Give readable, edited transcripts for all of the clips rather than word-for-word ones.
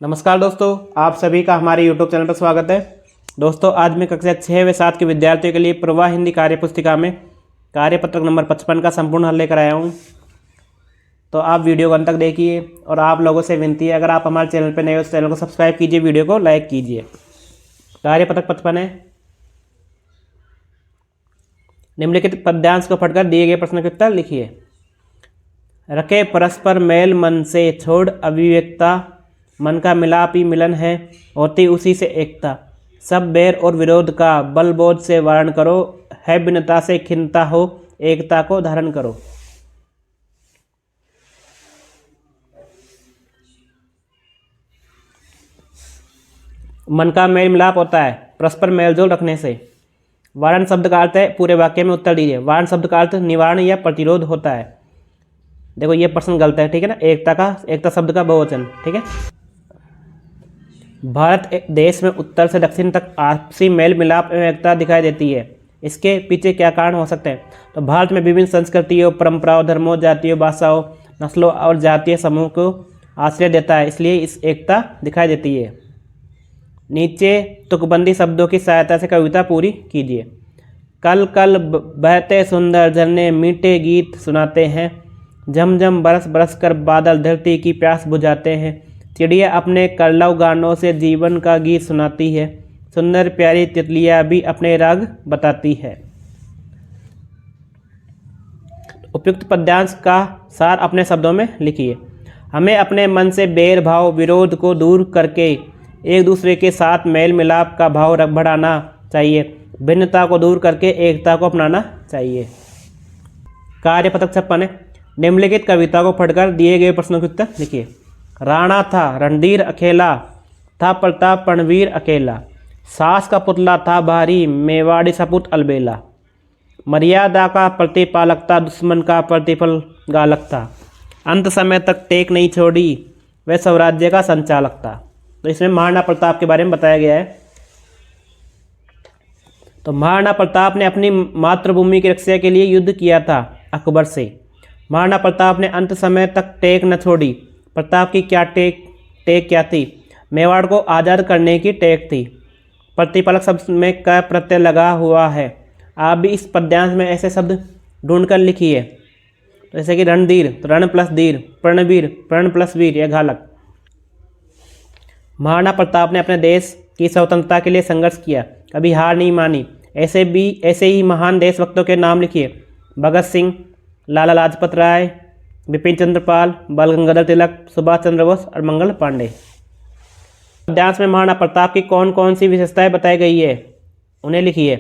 नमस्कार दोस्तों, आप सभी का हमारे YouTube चैनल पर स्वागत है। दोस्तों, आज मैं कक्षा 6 व 7 के विद्यार्थियों के लिए प्रवाह हिंदी कार्य पुस्तिका में कार्यपत्रक नंबर 55 का संपूर्ण हल लेकर आया हूं। तो आप वीडियो को अंत तक देखिए और आप लोगों से विनती है, अगर आप हमारे चैनल पर नए हो तो चैनल को सब्सक्राइब कीजिए, वीडियो को लाइक कीजिए। कार्यपत्रक 55 है। निम्नलिखित पद्यांश को पढ़कर दिए गए प्रश्न के उत्तर लिखिए। रखे परस्पर मेल मन से छोड़ अभिव्यक्ता, मन का मिलाप ही मिलन है, होती उसी से एकता। सब बैर और विरोध का बल बोध से वारण करो, है भिन्नता से खिन्नता हो, एकता को धारण करो। मन का मेल मिलाप होता है परस्पर मेलजोल रखने से। वारण शब्द का अर्थ है, पूरे वाक्य में उत्तर दीजिए। वारण शब्द का अर्थ निवारण या प्रतिरोध होता है। देखो ये प्रश्न गलत है, ठीक है ना। एकता शब्द का बहुवचन, ठीक है। भारत देश में उत्तर से दक्षिण तक आपसी मेल मिलाप एवं एकता दिखाई देती है। इसके पीछे क्या कारण हो सकते हैं? तो भारत में विभिन्न संस्कृतियों, परंपराओं, धर्मों, जातियों, भाषाओं, नस्लों और जातीय समूह को आश्रय देता है, इसलिए इस एकता दिखाई देती है। नीचे तुकबंदी शब्दों की सहायता से कविता पूरी कीजिए। कल कल बहते सुंदर झरने मीठे गीत सुनाते हैं, झमझम बरस बरस कर बादल धरती की प्यास बुझाते हैं। चिड़िया अपने कलरव गानों से जीवन का गीत सुनाती है, सुंदर प्यारी तितलियाँ भी अपने राग बताती है। उपयुक्त पद्यांश का सार अपने शब्दों में लिखिए। हमें अपने मन से बैर भाव विरोध को दूर करके एक दूसरे के साथ मेल मिलाप का भाव बढ़ाना चाहिए, भिन्नता को दूर करके एकता को अपनाना चाहिए। कार्यपत्रक 56 है। निम्नलिखित कविता को पढ़कर दिए गए प्रश्नों के उत्तर लिखिए। राणा था रणधीर अकेला, था प्रताप रणवीर अकेला। सास का पुतला था भारी, मेवाड़ी सपूत अलबेला। मर्यादा का प्रतिपालक था, दुश्मन का प्रतिफल गालक था। अंत समय तक टेक नहीं छोड़ी, वह स्वराज्य का संचालक था। तो इसमें महाराणा प्रताप के बारे में बताया गया है। तो महाराणा प्रताप ने अपनी मातृभूमि की रक्षा के लिए युद्ध किया था अकबर से। महाराणा प्रताप ने अंत समय तक टेक न छोड़ी। प्रताप की टेक क्या थी? मेवाड़ को आज़ाद करने की टेक थी। प्रतिपालक शब्द में क प्रत्यय लगा हुआ है। आप भी इस पद्यांश में ऐसे शब्द ढूंढकर लिखिए। तो जैसे कि रणधीर, तो रण प्लस धीर, प्रणवीर, प्रण प्लस वीर या घालक। महाराणा प्रताप ने अपने देश की स्वतंत्रता के लिए संघर्ष किया, कभी हार नहीं मानी। ऐसे ही महान देशभक्तों के नाम लिखिए। भगत सिंह, लाला लाजपत राय, बिपिन चंद्र पाल, बाल गंगाधर तिलक, सुभाष चंद्र बोस और मंगल पांडे। पद्यांश में महाराणा प्रताप की कौन कौन सी विशेषताएं बताई गई है, उन्हें लिखिए।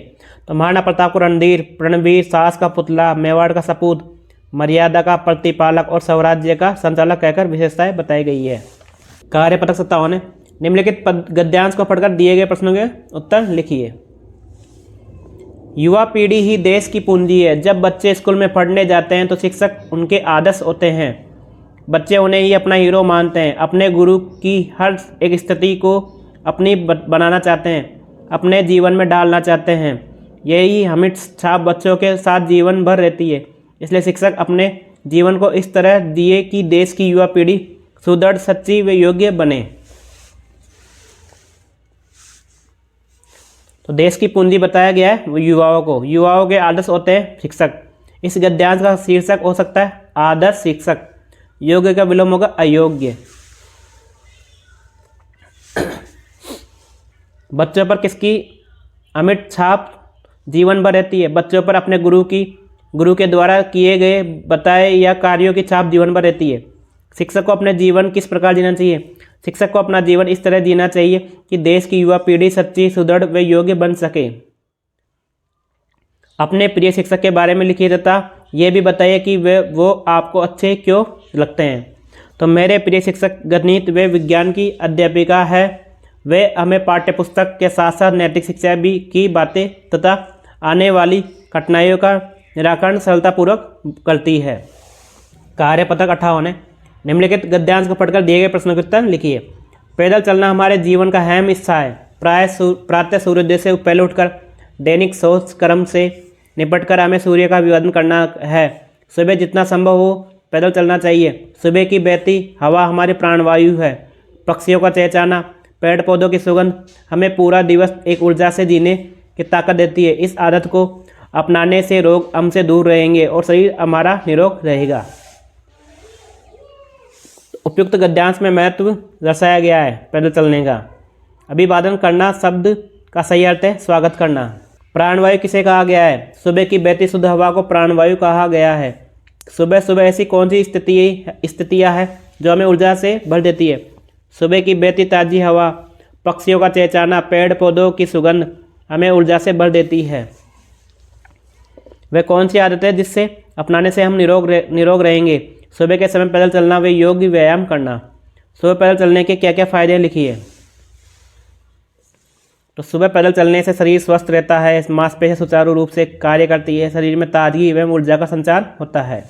तो महाराणा प्रताप को रणधीर, प्रणवीर, सास का पुतला, मेवाड़ का सपूत, मर्यादा का प्रतिपालक और स्वराज्य का संचालक कहकर विशेषताएं बताई गई है। कार्यपत्रक 57 है। निम्नलिखित गद्यांश को पढ़कर दिए गए प्रश्नों के उत्तर लिखिए। युवा पीढ़ी ही देश की पूंजी है। जब बच्चे स्कूल में पढ़ने जाते हैं तो शिक्षक उनके आदर्श होते हैं। बच्चे उन्हें ही अपना हीरो मानते हैं, अपने गुरु की हर एक स्थिति को अपनी बनाना चाहते हैं, अपने जीवन में डालना चाहते हैं। यही अमिट छाप बच्चों के साथ जीवन भर रहती है। इसलिए शिक्षक अपने जीवन को इस तरह दिए कि देश की युवा पीढ़ी सुदृढ़, सच्ची व योग्य बने। तो देश की पूंजी बताया गया है वो युवाओं को। युवाओं के आदर्श होते हैं शिक्षक। इस गद्यांश का शीर्षक हो सकता है आदर्श शिक्षक। योग्य का विलोम होगा अयोग्य। बच्चों पर किसकी अमिट छाप जीवन भर रहती है? बच्चों पर अपने गुरु के द्वारा किए गए बताए या कार्यों की छाप जीवन भर रहती है। शिक्षक को अपने जीवन किस प्रकार जीना चाहिए? शिक्षक को अपना जीवन इस तरह जीना चाहिए कि देश की युवा पीढ़ी सच्ची, सुदृढ़ व योग्य बन सके। अपने प्रिय शिक्षक के बारे में लिखिए तथा यह भी बताइए कि वो आपको अच्छे क्यों लगते हैं। तो मेरे प्रिय शिक्षक गणित व विज्ञान की अध्यापिका है। वे हमें पाठ्यपुस्तक के साथ साथ नैतिक शिक्षा भी की बातें तथा आने वाली कठिनाइयों का निराकरण सरलतापूर्वक करती है। कार्यपत्रक 58 है। निम्नलिखित गद्यांश को पढ़कर दिए गए प्रश्नों के उत्तर लिखिए। पैदल चलना हमारे जीवन का अहम हिस्सा है। प्रातः सूर्योदय से पहले उठकर दैनिक शौच कर्म से निपटकर हमें सूर्य का अभिवादन करना है। सुबह जितना संभव हो पैदल चलना चाहिए। सुबह की बहती हवा हमारी प्राणवायु है। पक्षियों का चहचहाना, पेड़ पौधों की सुगंध हमें पूरा दिवस एक ऊर्जा से जीने की ताकत देती है। इस आदत को अपनाने से रोग हमसे दूर रहेंगे और शरीर हमारा निरोग रहेगा। उपयुक्त गद्यांश में महत्व दर्शाया गया है पैदल चलने का। अभिवादन करना शब्द का सही अर्थ है स्वागत करना। प्राणवायु किसे कहा गया है? सुबह की बहती शुद्ध हवा को प्राणवायु कहा गया है। सुबह सुबह ऐसी कौन सी स्थितियाँ हैं जो हमें ऊर्जा से भर देती है? सुबह की बहती ताज़ी हवा, पक्षियों का चहचहाना, पेड़ पौधों की सुगंध हमें ऊर्जा से भर देती है। वह कौन सी आदत है जिससे अपनाने से हम निरोग रहेंगे? सुबह के समय पैदल चलना, व योग व्यायाम करना। सुबह पैदल चलने के क्या क्या फ़ायदे लिखिए। तो सुबह पैदल चलने से शरीर स्वस्थ रहता है, मांसपेशियां सुचारू रूप से कार्य करती है, शरीर में ताजगी एवं ऊर्जा का संचार होता है।